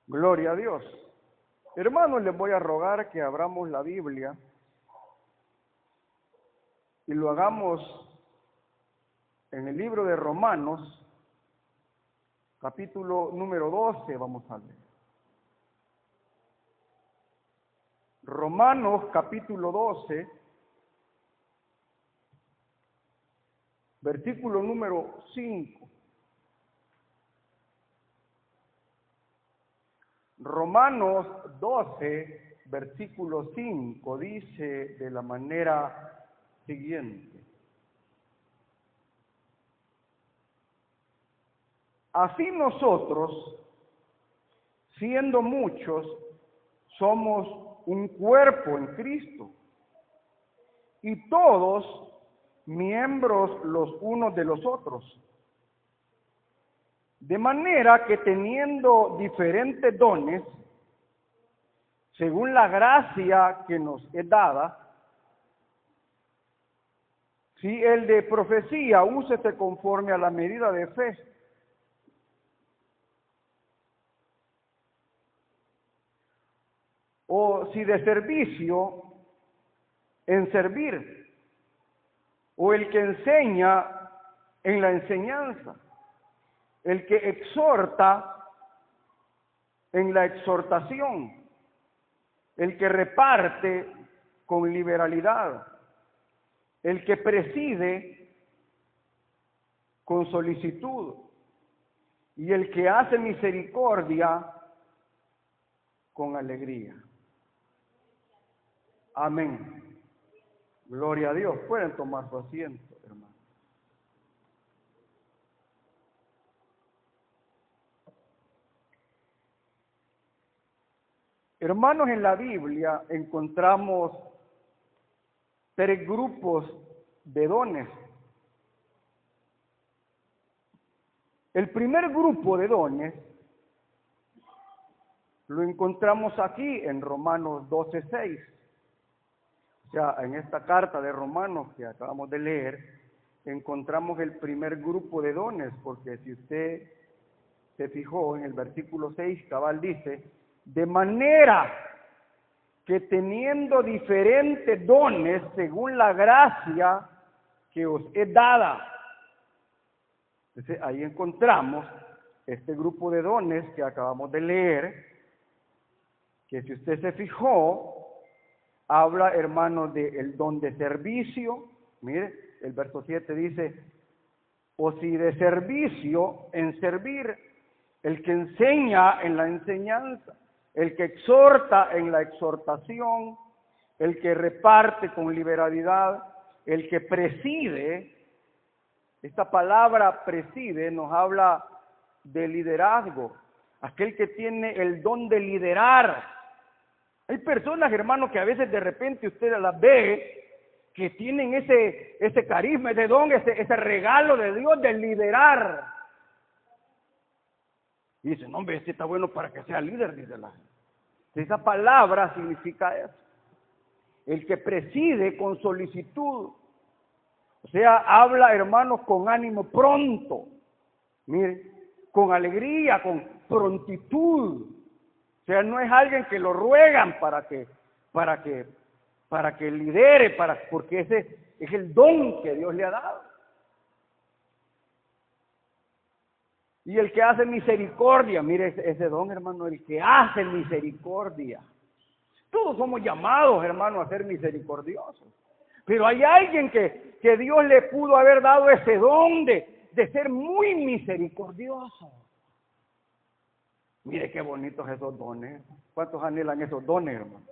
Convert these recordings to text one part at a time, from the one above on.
Gloria a Dios. Hermanos, les voy a rogar que abramos la Biblia y lo hagamos en el libro de Romanos, capítulo número 12, vamos a leer. Romanos, capítulo 12, versículo número 5. Romanos 12, versículo 5, dice de la manera siguiente. Así nosotros, siendo muchos, somos un cuerpo en Cristo, y todos miembros los unos de los otros. De manera que teniendo diferentes dones, según la gracia que nos es dada, si el de profecía, úsese conforme a la medida de fe. O si de servicio, en servir. O el que enseña, en la enseñanza. El que exhorta, en la exhortación. El que reparte, con liberalidad. El que preside, con solicitud. Y el que hace misericordia, con alegría. Amén. Gloria a Dios. Pueden tomar su asiento, hermano. Hermanos, en la Biblia encontramos tres grupos de dones. El primer grupo de dones lo encontramos aquí en Romanos 12:6. O sea, en esta carta de Romanos que acabamos de leer, encontramos el primer grupo de dones, porque si usted se fijó en el versículo 6, cabal dice, de manera que teniendo diferentes dones según la gracia que os es dada. Entonces, ahí encontramos este grupo de dones que acabamos de leer, que si usted se fijó, habla, hermano, del don de servicio. Mire, el verso 7 dice, o si de servicio, en servir, el que enseña en la enseñanza, el que exhorta en la exhortación, el que reparte con liberalidad, el que preside. Esta palabra preside nos habla de liderazgo, aquel que tiene el don de liderar. Hay personas, hermanos, que a veces de repente usted las ve, que tienen ese carisma, ese don, ese regalo de Dios de liderar. Y dicen, no, hombre, este está bueno para que sea líder, dice la gente. Esa palabra significa eso. El que preside con solicitud. O sea, habla, hermanos, con ánimo pronto. Mire, con alegría, con prontitud. O sea, no es alguien que lo ruegan para que lidere, porque ese es el don que Dios le ha dado. Y el que hace misericordia, mire ese don, hermano, el que hace misericordia. Todos somos llamados, hermano, a ser misericordiosos. Pero hay alguien que Dios le pudo haber dado ese don de ser muy misericordioso. Mire qué bonitos esos dones. ¿Cuántos anhelan esos dones, hermano?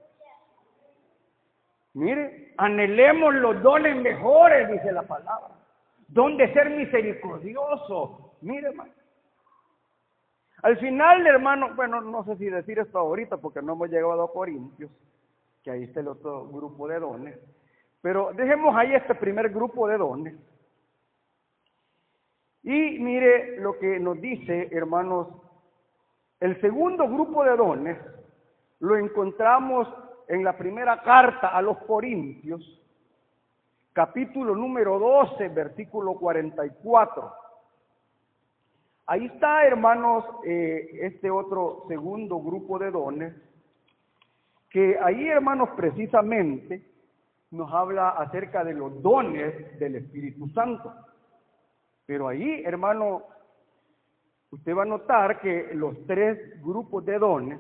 Mire, anhelemos los dones mejores, dice la palabra. Don de ser misericordioso. Mire, hermano. Al final, hermano, bueno, no sé si decir esto ahorita porque no hemos llegado a Corintios, que ahí está el otro grupo de dones. Pero dejemos ahí este primer grupo de dones. Y mire lo que nos dice, hermanos, el segundo grupo de dones lo encontramos en la primera carta a los Corintios, capítulo número 12, versículo 44. Ahí está, hermanos, este otro segundo grupo de dones, que ahí, hermanos, precisamente nos habla acerca de los dones del Espíritu Santo. Pero ahí, hermano, usted va a notar que los tres grupos de dones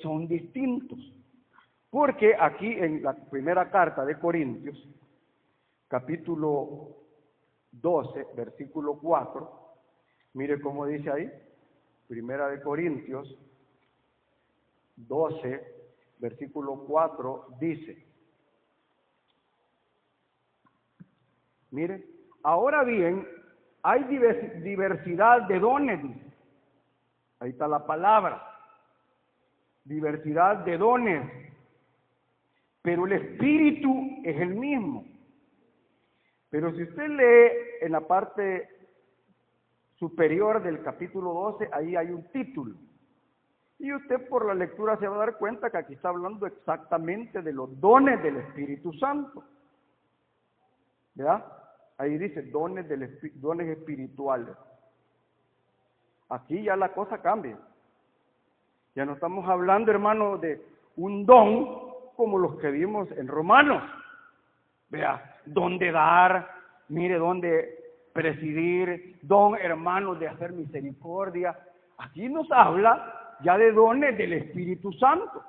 son distintos. Porque aquí en la primera carta de Corintios, capítulo 12, versículo 4, mire cómo dice ahí, primera de Corintios 12, versículo 4, dice, mire, ahora bien, hay diversidad de dones, dice. Ahí está la palabra, diversidad de dones, pero el Espíritu es el mismo. Pero si usted lee en la parte superior del capítulo 12, ahí hay un título. Y usted por la lectura se va a dar cuenta que aquí está hablando exactamente de los dones del Espíritu Santo. ¿Verdad? Ahí dice dones espirituales. Aquí ya la cosa cambia. Ya no estamos hablando, hermano, de un don como los que vimos en Romanos. Vea, don de dar, mire, don de presidir, don, hermano, de hacer misericordia. Aquí nos habla ya de dones del Espíritu Santo.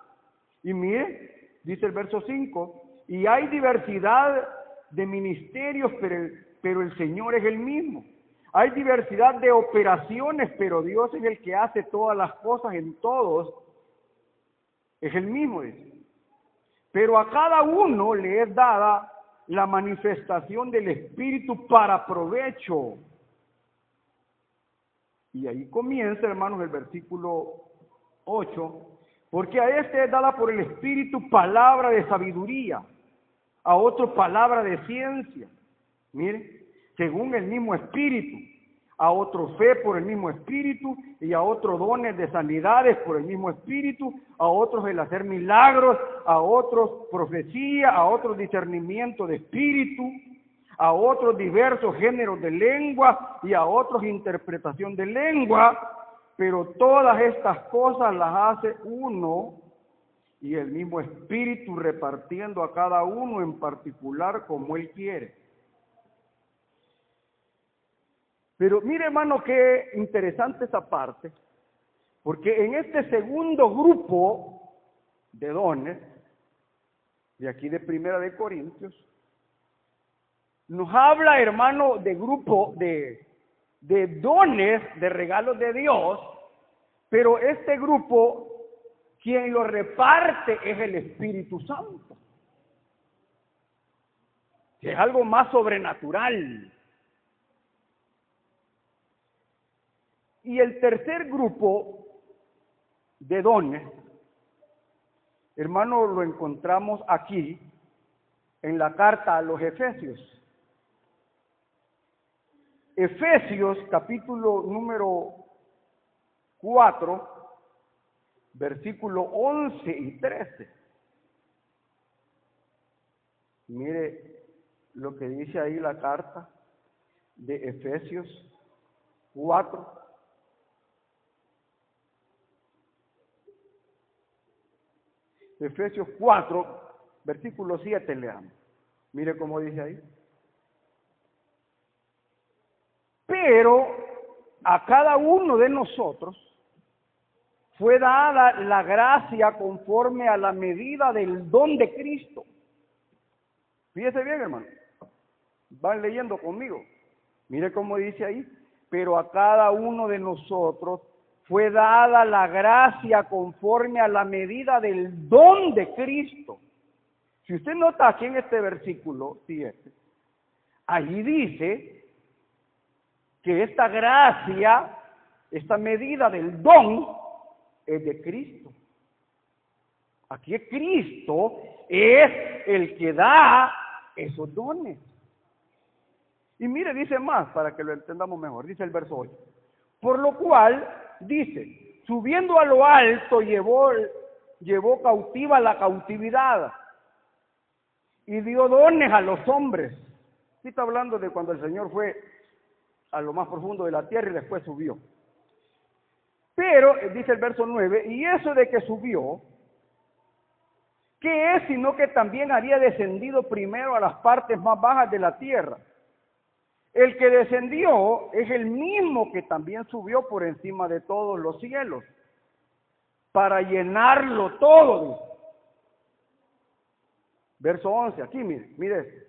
Y mire, dice el verso 5, y hay diversidad de ministerios, pero el Señor es el mismo. Hay diversidad de operaciones, pero Dios es el que hace todas las cosas en todos. Es el mismo, dice. Pero a cada uno le es dada la manifestación del Espíritu para provecho. Y ahí comienza, hermanos, el versículo 8, porque a este es dada por el Espíritu palabra de sabiduría, a otro palabra de ciencia, mire, según el mismo Espíritu, a otro fe por el mismo Espíritu, y a otros dones de sanidades por el mismo Espíritu, a otros el hacer milagros, a otros profecía, a otros discernimiento de espíritu, a otros diversos géneros de lengua y a otros interpretación de lengua, pero todas estas cosas las hace uno y el mismo Espíritu repartiendo a cada uno en particular como Él quiere. Pero mire, hermano, qué interesante esa parte, porque en este segundo grupo de dones, de aquí de Primera de Corintios, nos habla, hermano, de grupo de dones, de regalos de Dios, pero este grupo, quien lo reparte es el Espíritu Santo. Que es algo más sobrenatural. Y el tercer grupo de dones, hermano, lo encontramos aquí en la carta a los Efesios. Efesios, capítulo número 4, versículo 11 y 13. Mire lo que dice ahí la carta de Efesios 4. Efesios 4, versículo 7 leamos. Mire cómo dice ahí. Pero a cada uno de nosotros fue dada la gracia conforme a la medida del don de Cristo. Fíjese bien, hermano. Van leyendo conmigo. Mire cómo dice ahí. Pero a cada uno de nosotros fue dada la gracia conforme a la medida del don de Cristo. Si usted nota aquí en este versículo 7, allí dice que esta gracia, esta medida del don, es de Cristo. Aquí Cristo es el que da esos dones. Y mire, dice más, para que lo entendamos mejor, dice el verso 8. Por lo cual, dice, subiendo a lo alto, llevó cautiva la cautividad y dio dones a los hombres. Sí está hablando de cuando el Señor fue a lo más profundo de la tierra y después subió. Pero, dice el verso 9, y eso de que subió, ¿qué es sino que también había descendido primero a las partes más bajas de la tierra? El que descendió es el mismo que también subió por encima de todos los cielos, para llenarlo todo, dice. Verso 11, aquí mire.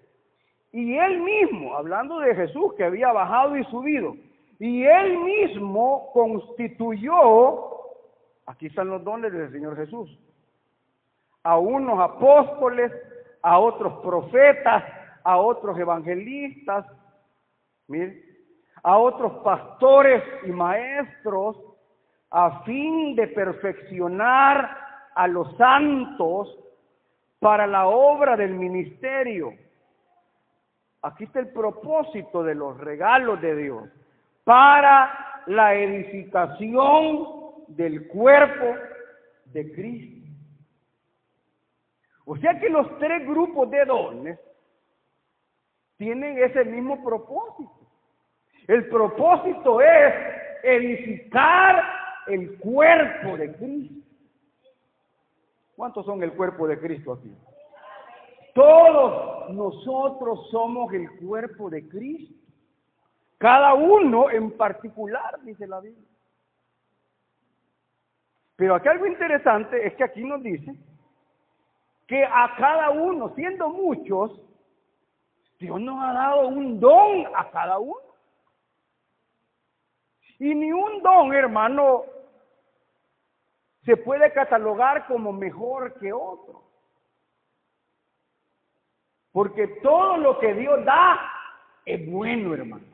Y él mismo, hablando de Jesús que había bajado y subido, y él mismo constituyó, aquí están los dones del Señor Jesús, a unos apóstoles, a otros profetas, a otros evangelistas, mire, a otros pastores y maestros, a fin de perfeccionar a los santos para la obra del ministerio. Aquí está el propósito de los regalos de Dios, para la edificación del cuerpo de Cristo. O sea que los tres grupos de dones tienen ese mismo propósito. El propósito es edificar el cuerpo de Cristo. ¿Cuántos son el cuerpo de Cristo aquí? Todos nosotros somos el cuerpo de Cristo. Cada uno en particular, dice la Biblia. Pero aquí algo interesante es que aquí nos dice que a cada uno, siendo muchos, Dios nos ha dado un don a cada uno. Y ni un don, hermano, se puede catalogar como mejor que otro. Porque todo lo que Dios da es bueno, hermano.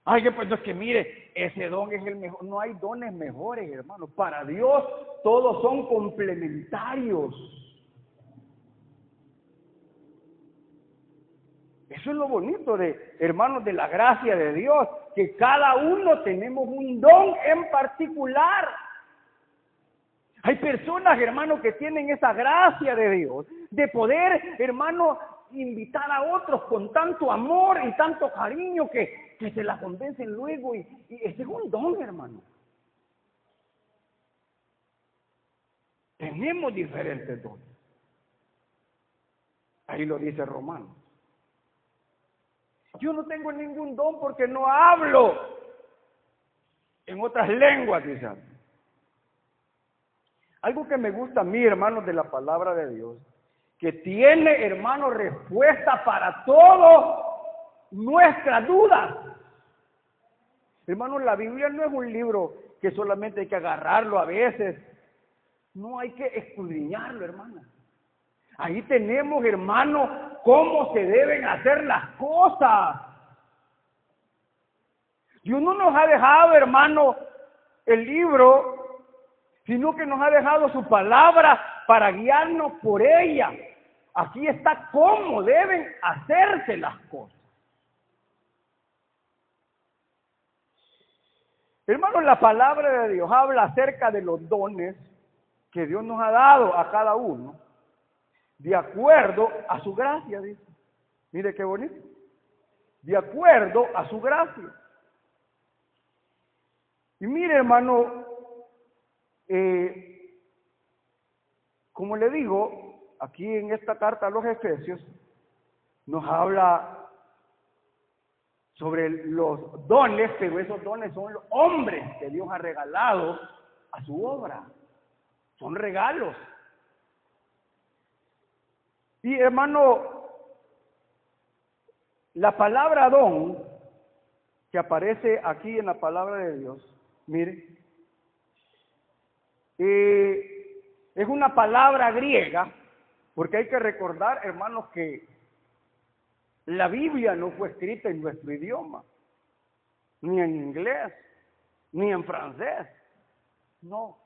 Ay, pues no es que mire, ese don es el mejor. No hay dones mejores, hermano. Para Dios todos son complementarios. Eso es lo bonito de, hermanos, de la gracia de Dios, que cada uno tenemos un don en particular. Hay personas, hermanos, que tienen esa gracia de Dios, de poder, hermano, invitar a otros con tanto amor y tanto cariño que se la convencen luego, y ese es un don, hermano. Tenemos diferentes dones. Ahí lo dice Romanos. Yo no tengo ningún don porque no hablo en otras lenguas, dice. Algo que me gusta a mí, hermanos, de la palabra de Dios, que tiene, hermanos, respuesta para todas nuestras dudas. Hermanos, la Biblia no es un libro que solamente hay que agarrarlo a veces. No hay que escudriñarlo, hermano. Ahí tenemos, hermanos, cómo se deben hacer las cosas. Dios no nos ha dejado, hermano, el libro, sino que nos ha dejado su palabra para guiarnos por ella. Aquí está cómo deben hacerse las cosas. Hermanos, la palabra de Dios habla acerca de los dones que Dios nos ha dado a cada uno, de acuerdo a su gracia, dice. Mire qué bonito. De acuerdo a su gracia. Y mire, hermano, como le digo, aquí en esta carta a los Efesios, nos habla sobre los dones, pero esos dones son los hombres que Dios ha regalado a su obra. Son regalos. Y hermano, la palabra don, que aparece aquí en la palabra de Dios, mire, es una palabra griega, porque hay que recordar, hermanos, que la Biblia no fue escrita en nuestro idioma, ni en inglés, ni en francés, no.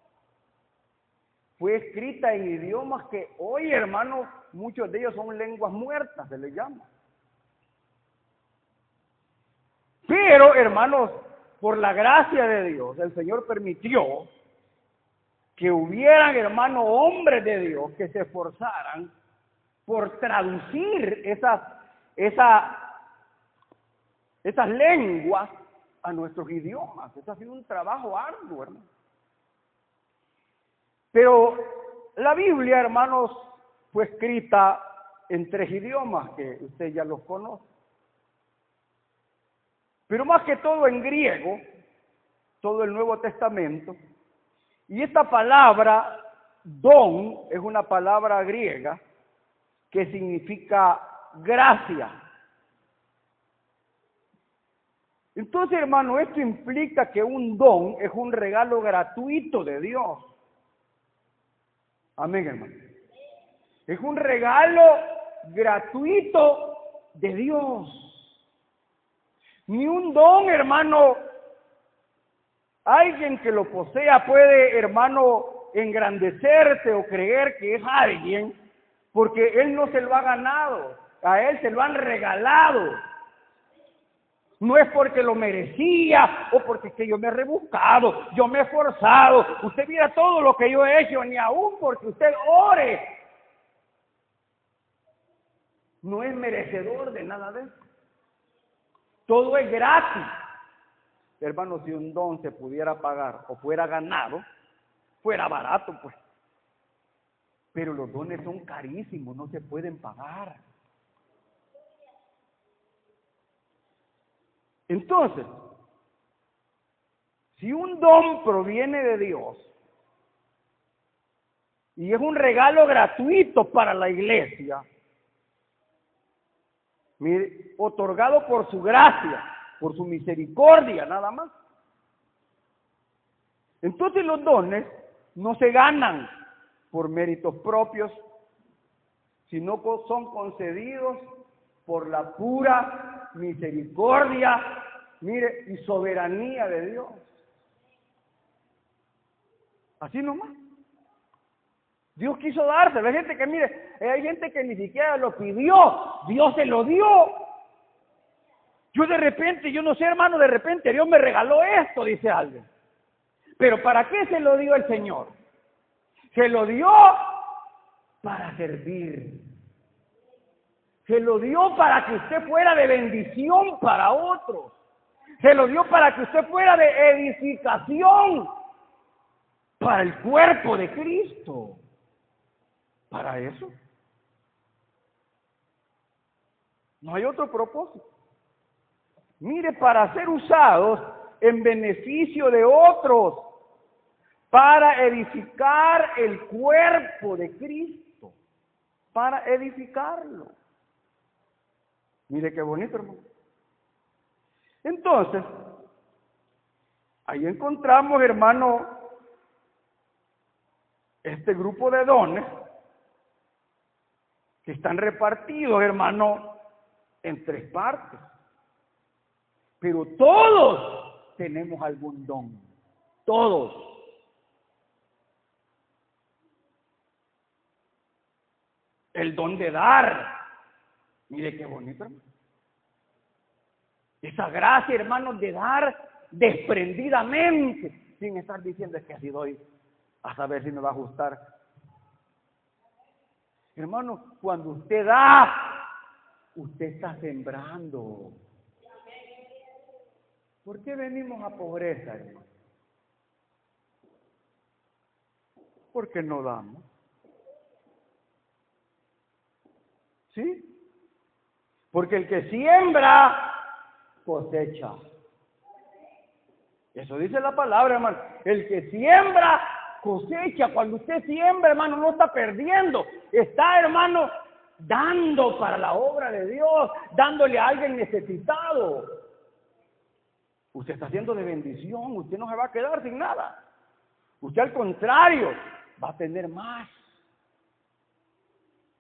Fue escrita en idiomas que hoy, hermanos, muchos de ellos son lenguas muertas, se les llama. Pero, hermanos, por la gracia de Dios, el Señor permitió que hubieran, hermanos, hombres de Dios que se esforzaran por traducir esas lenguas a nuestros idiomas. Eso ha sido un trabajo arduo, hermano. Pero la Biblia, hermanos, fue escrita en 3 idiomas que usted ya los conoce. Pero más que todo en griego, todo el Nuevo Testamento. Y esta palabra, don, es una palabra griega que significa gracia. Entonces, hermano, esto implica que un don es un regalo gratuito de Dios. Amén, hermano. Es un regalo gratuito de Dios. Ni un don, hermano, alguien que lo posea puede, hermano, engrandecerse o creer que es alguien, porque él no se lo ha ganado, a él se lo han regalado. No es porque lo merecía o porque es que yo me he rebuscado, yo me he esforzado. Usted mira todo lo que yo he hecho, ni aún porque usted ore. No es merecedor de nada de eso. Todo es gratis. Hermano, si un don se pudiera pagar o fuera ganado, fuera barato, pues. Pero los dones son carísimos, no se pueden pagar. Entonces, si un don proviene de Dios y es un regalo gratuito para la iglesia, mire, otorgado por su gracia, por su misericordia, nada más. Entonces los dones no se ganan por méritos propios, sino que son concedidos por la pura misericordia, mire, y soberanía de Dios. Así nomás. Dios quiso dárselo. Hay gente que, mire, hay gente que ni siquiera lo pidió, Dios se lo dio. Yo de repente, yo no sé, hermano, de repente Dios me regaló esto, dice alguien. Pero ¿para qué se lo dio el Señor? Se lo dio para servir. Se lo dio para que usted fuera de bendición para otros. Se lo dio para que usted fuera de edificación para el cuerpo de Cristo. Para eso. No hay otro propósito. Mire, para ser usados en beneficio de otros, para edificar el cuerpo de Cristo, para edificarlo. Mire qué bonito, hermano. Entonces, ahí encontramos, hermano, este grupo de dones que están repartidos, hermano, en 3 partes. Pero todos tenemos algún don. Todos. El don de dar. Mire qué bonito, hermano. Esa gracia, hermano, de dar desprendidamente, sin estar diciendo es que así doy, a saber si me va a ajustar. Hermano, cuando usted da, usted está sembrando. ¿Por qué venimos a pobreza, hermano? Porque no damos. ¿Sí? Porque el que siembra, cosecha. Eso dice la palabra, hermano. El que siembra, cosecha. Cuando usted siembra, hermano, no está perdiendo. Está, hermano, dando para la obra de Dios, dándole a alguien necesitado. Usted está haciendo de bendición. Usted no se va a quedar sin nada. Usted, al contrario, va a tener más.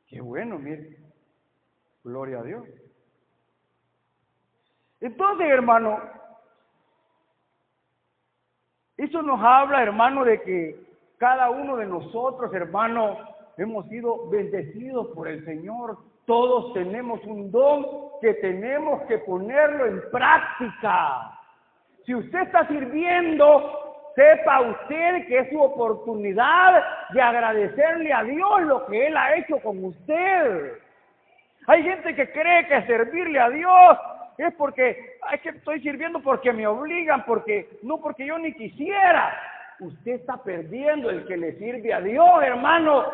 Qué bueno, mire. Gloria a Dios. Entonces, hermano, eso nos habla, hermano, de que cada uno de nosotros, hermano, hemos sido bendecidos por el Señor. Todos tenemos un don que tenemos que ponerlo en práctica. Si usted está sirviendo, sepa usted que es su oportunidad de agradecerle a Dios lo que Él ha hecho con usted. Hay gente que cree que servirle a Dios es que estoy sirviendo porque me obligan, no porque yo ni quisiera. Usted está perdiendo. El que le sirve a Dios, hermano,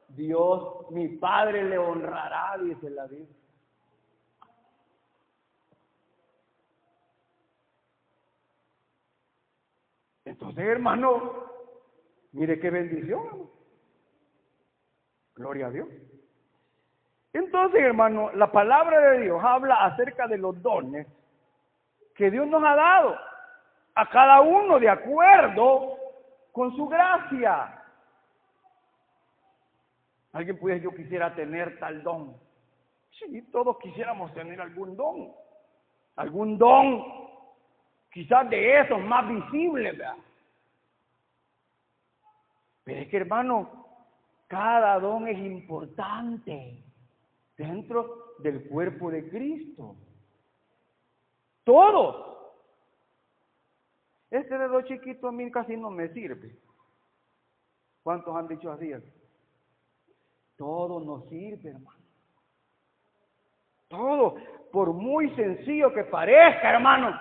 Dios, mi Padre, le honrará, dice la Biblia. Entonces, hermano, mire qué bendición, hermano. Gloria a Dios. Entonces, hermano, la palabra de Dios habla acerca de los dones que Dios nos ha dado a cada uno de acuerdo con su gracia. Alguien puede decir, yo quisiera tener tal don. Sí, todos quisiéramos tener algún don, quizás de esos más visibles, ¿verdad? Pero es que, hermano, cada don es importante dentro del cuerpo de Cristo. Todos. Este dedo chiquito a mí casi no me sirve. ¿Cuántos han dicho así? Todo nos sirve, hermano. Todo, por muy sencillo que parezca, hermano,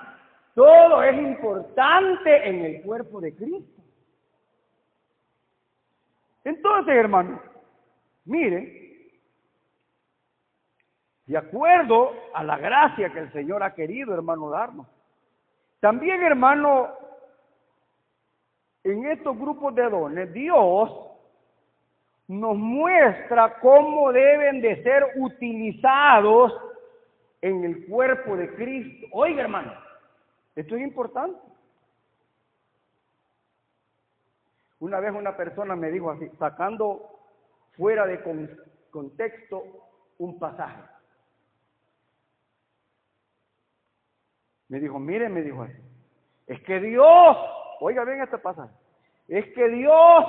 todo es importante en el cuerpo de Cristo. Entonces, hermano, miren, de acuerdo a la gracia que el Señor ha querido, hermano, darnos. También, hermano, en estos grupos de dones, Dios nos muestra cómo deben de ser utilizados en el cuerpo de Cristo. Oiga, hermano, esto es importante. Una vez una persona me dijo así, sacando fuera de contexto un pasaje. Me dijo, mire, me dijo así, es que Dios, oiga bien este pasaje, es que Dios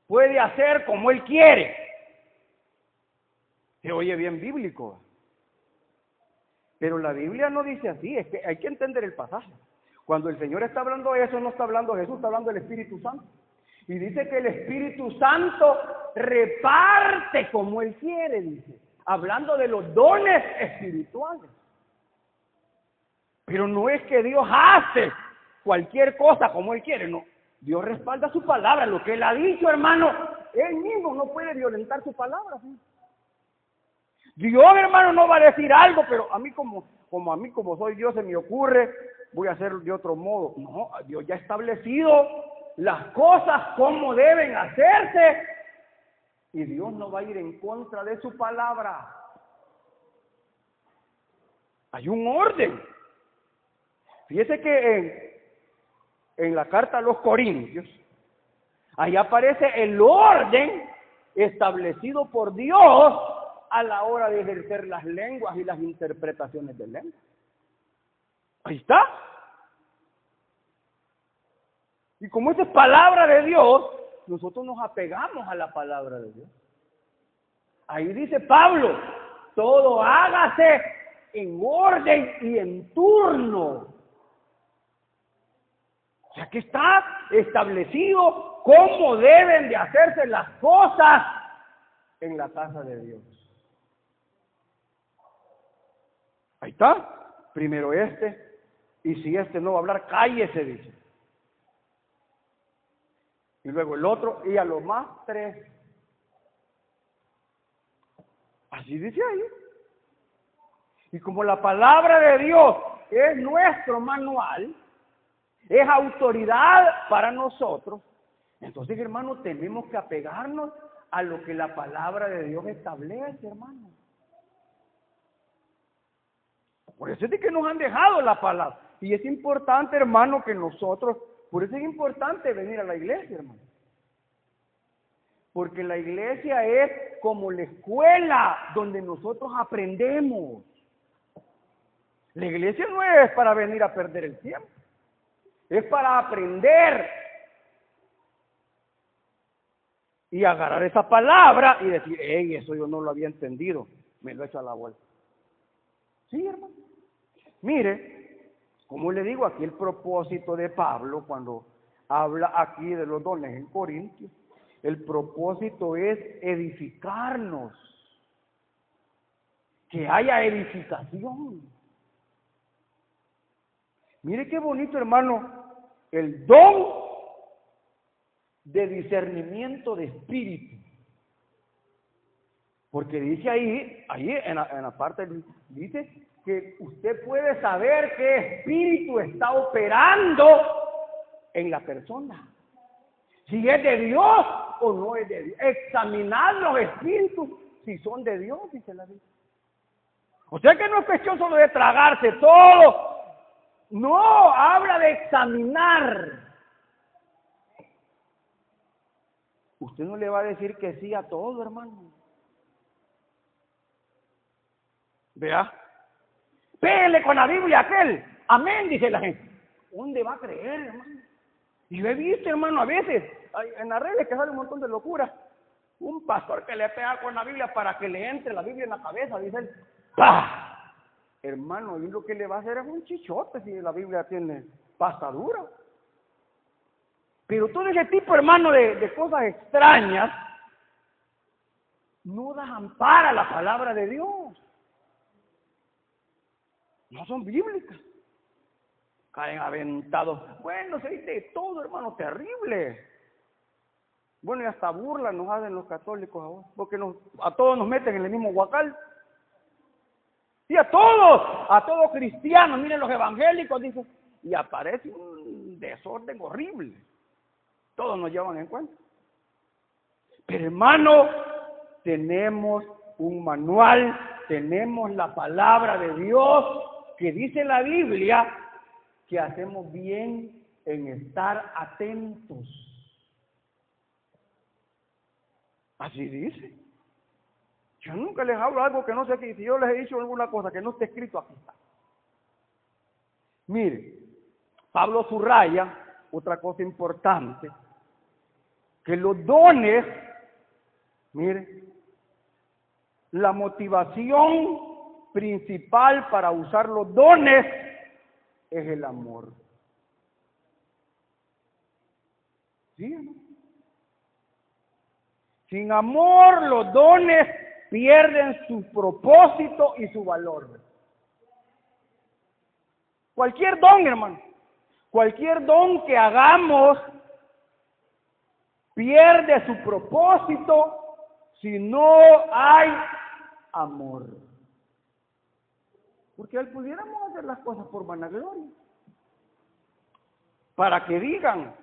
puede hacer como Él quiere. Se oye bien bíblico. Pero la Biblia no dice así, es que hay que entender el pasaje. Cuando el Señor está hablando de eso, no está hablando Jesús, está hablando del Espíritu Santo. Y dice que el Espíritu Santo reparte como Él quiere, dice. Hablando de los dones espirituales. Pero no es que Dios hace cualquier cosa como Él quiere, no. Dios respalda su palabra, lo que Él ha dicho, hermano. Él mismo no puede violentar su palabra, ¿sí? Dios, hermano, no va a decir algo, pero a mí como soy Dios, se me ocurre, voy a hacer de otro modo. No, Dios ya ha establecido las cosas como deben hacerse y Dios no va a ir en contra de su palabra. Hay un orden. Fíjese que en la carta a los Corintios, ahí aparece el orden establecido por Dios a la hora de ejercer las lenguas y las interpretaciones de lenguas. Ahí está. Y como esa es palabra de Dios, nosotros nos apegamos a la palabra de Dios. Ahí dice Pablo, todo hágase en orden y en turno. O sea que está establecido cómo deben de hacerse las cosas en la casa de Dios. Ahí está. Primero este, y si este no va a hablar, cállese, dice. Y luego el otro, y a lo más 3. Así dice ahí. Y como la palabra de Dios es nuestro manual, es autoridad para nosotros, entonces, hermano, tenemos que apegarnos a lo que la palabra de Dios establece, hermano. Por eso es de que nos han dejado la palabra. Y es importante, hermano, que nosotros, por eso es importante venir a la iglesia, hermano. Porque la iglesia es como la escuela donde nosotros aprendemos. La iglesia no es para venir a perder el tiempo. Es para aprender. Y agarrar esa palabra y decir, hey, eso yo no lo había entendido. Me lo he hecho a la vuelta. Sí, hermano. Mire, como le digo, aquí el propósito de Pablo, cuando habla aquí de los dones en Corintios, el propósito es edificarnos. que haya edificación. Mire qué bonito, hermano, el don de discernimiento de espíritu. Porque dice ahí en la parte, dice que usted puede saber qué espíritu está operando en la persona. Si es de Dios o no es de Dios. Examinar los espíritus si son de Dios, dice la Biblia. O sea que no es cuestión solo de tragarse todo. No, habla de examinar. Usted no le va a decir que sí a todo, hermano. Vea. Pégale con la Biblia a aquel. Amén, dice la gente. ¿Dónde va a creer, hermano? Y yo he visto, hermano, a veces, en las redes que sale un montón de locuras. Un pastor que le pega con la Biblia para que le entre la Biblia en la cabeza, dice él. ¡Pah! Hermano, y lo que le va a hacer es un chichote si la Biblia tiene pasta dura. Pero todo ese tipo, hermano, de cosas extrañas no desampara la palabra de Dios. No son bíblicas. Caen aventados. Bueno, se dice de todo, hermano, terrible. Bueno, y hasta burla nos hacen los católicos ahora, porque a todos nos meten en el mismo huacal. Sí, a todos cristianos, miren los evangélicos, dicen, y aparece un desorden horrible. Todos nos llevan en cuenta. Pero hermano, tenemos un manual, tenemos la palabra de Dios, que dice la Biblia, que hacemos bien en estar atentos. Así dice. Yo nunca les hablo algo que no sé qué. Si yo les he dicho alguna cosa que no esté escrito, aquí está. Mire, Pablo subraya otra cosa importante, que los dones, mire, la motivación principal para usar los dones es el amor. ¿Sí? Sin amor, los dones pierden su propósito y su valor. Cualquier don, hermano, cualquier don que hagamos pierde su propósito si no hay amor. Porque al pudiéramos hacer las cosas por vanagloria, para que digan.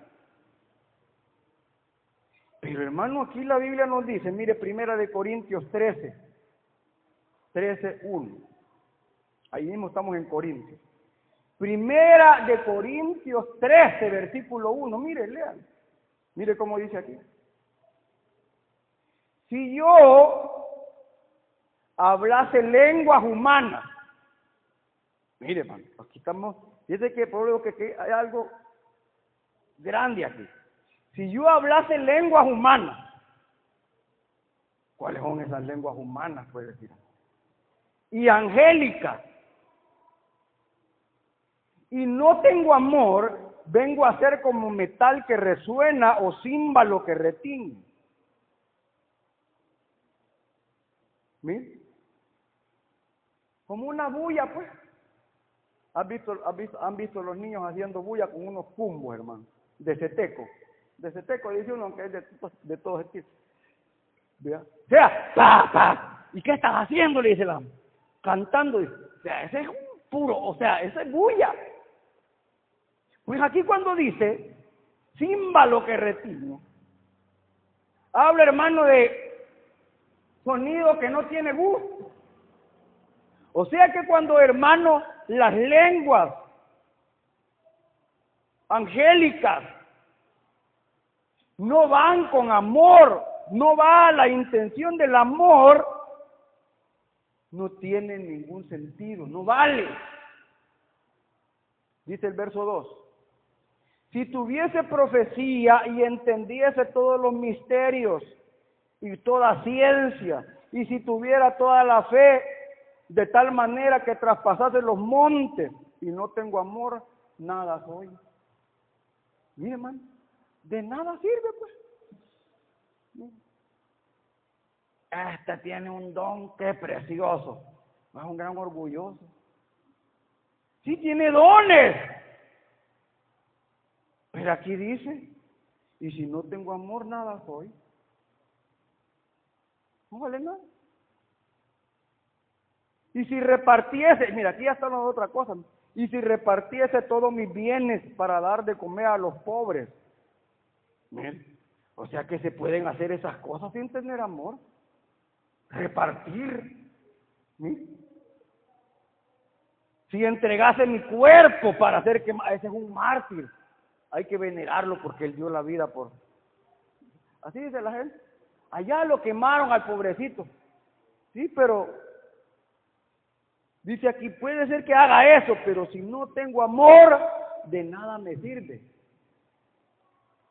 Pero hermano, aquí la Biblia nos dice, mire, 1 Corintios 13:1. Ahí mismo estamos en Corintios. 1 Corintios 13, versículo 1. Mire, lean. Mire cómo dice aquí. Si yo hablase lenguas humanas, mire, hermano, aquí estamos, dice que por lo que hay algo grande aquí. Si yo hablase lenguas humanas, ¿cuáles son esas lenguas humanas? Puede decir. Y angélicas, y no tengo amor, vengo a ser como metal que resuena o címbalo que retiñe. ¿Mire? Como una bulla, pues. ¿Han visto los niños haciendo bulla con unos cumbos, hermano? De ceteco. De ceteco, dice uno, que es de todos estos. ¿Vea? O sea, ¡pa, pa! ¿Y qué estás haciendo? Le dice el amo. Cantando. Dice. O sea, ese es un puro, o sea, esa es bulla. Pues aquí cuando dice címbalo que retiñe, habla, hermano, de sonido que no tiene gusto. O sea que cuando, hermano, las lenguas angélicas no van con amor, no va a la intención del amor, no tiene ningún sentido, no vale. Dice el verso 2. Si tuviese profecía y entendiese todos los misterios y toda ciencia, y si tuviera toda la fe, de tal manera que traspasase los montes, y no tengo amor, nada soy. Mire, hermano, de nada sirve, pues. Este tiene un don que precioso. Es un gran orgulloso. Sí tiene dones. Pero aquí dice, y si no tengo amor, nada soy. No vale nada. Y si repartiese, mira, aquí ya está la otra cosa. Y si repartiese todos mis bienes para dar de comer a los pobres. Miren, o sea que se pueden hacer esas cosas sin tener amor. Repartir. ¿Sí? Si entregase mi cuerpo para hacer que ese es un mártir, hay que venerarlo porque él dio la vida por. Así dice la gente. Allá lo quemaron al pobrecito. Sí, pero dice aquí, puede ser que haga eso, pero si no tengo amor, de nada me sirve.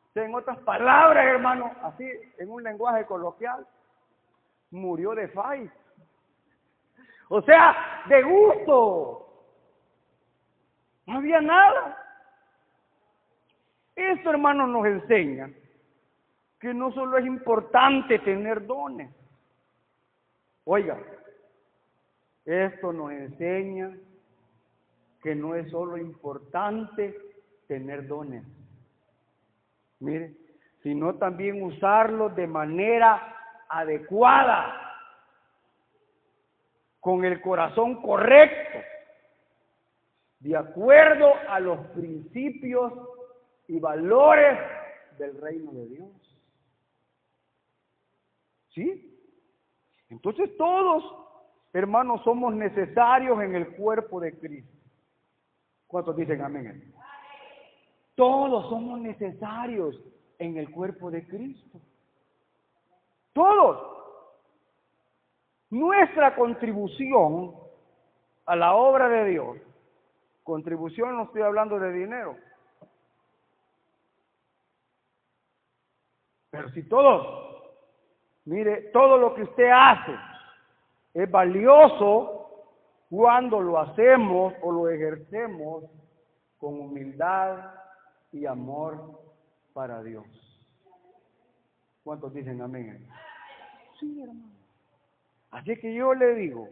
O sea, en otras palabras, hermano, así en un lenguaje coloquial, murió de fay. O sea, de gusto. No había nada. Esto, hermano, nos enseña que no solo es importante tener dones. Oiga, esto nos enseña que no es solo importante tener dones. Mire, sino también usarlos de manera adecuada, con el corazón correcto, de acuerdo a los principios y valores del reino de Dios. ¿Sí? Entonces todos, hermanos, somos necesarios en el cuerpo de Cristo. ¿Cuántos dicen amén? Todos somos necesarios en el cuerpo de Cristo. Todos. Nuestra contribución a la obra de Dios, contribución no estoy hablando de dinero, pero si todos, mire, todo lo que usted hace es valioso cuando lo hacemos o lo ejercemos con humildad y amor para Dios. ¿Cuántos dicen amén? Sí, hermano. Así que yo le digo,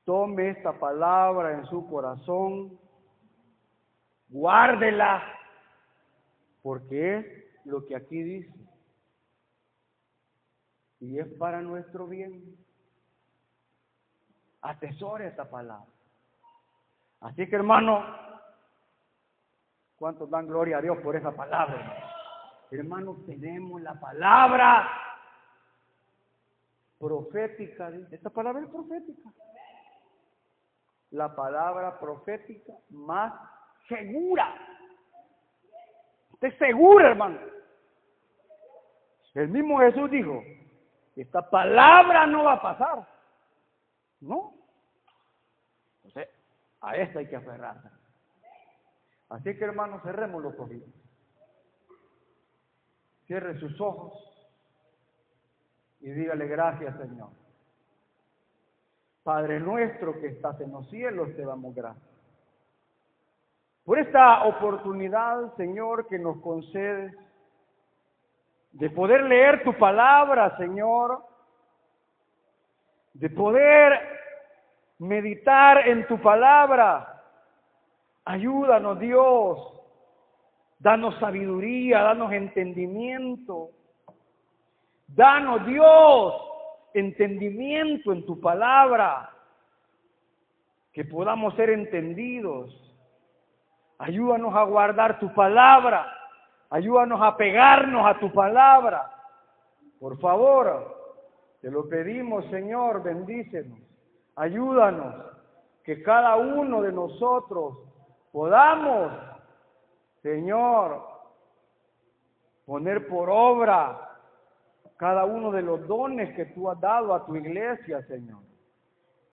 tome esta palabra en su corazón, guárdela, porque es lo que aquí dice, y es para nuestro bien. Atesore esta palabra. Así que, hermano, ¿cuántos dan gloria a Dios por esa palabra? Hermano, tenemos la palabra profética. Esta palabra es profética. La palabra profética más segura. Esté segura, hermano. El mismo Jesús dijo, esta palabra no va a pasar. ¿No? Entonces, a esta hay que aferrarse. Así que, hermano, cerremos los ojos. Cierre sus ojos y dígale gracias, Señor. Padre nuestro que estás en los cielos, te damos gracias por esta oportunidad, Señor, que nos concedes de poder leer tu palabra, Señor, de poder meditar en tu palabra. Ayúdanos, Dios. Danos sabiduría, danos entendimiento. Danos, Dios, entendimiento en tu palabra, que podamos ser entendidos. Ayúdanos a guardar tu palabra, ayúdanos a pegarnos a tu palabra. Por favor, te lo pedimos, Señor, bendícenos, ayúdanos, que cada uno de nosotros podamos, Señor, poner por obra cada uno de los dones que tú has dado a tu iglesia, Señor.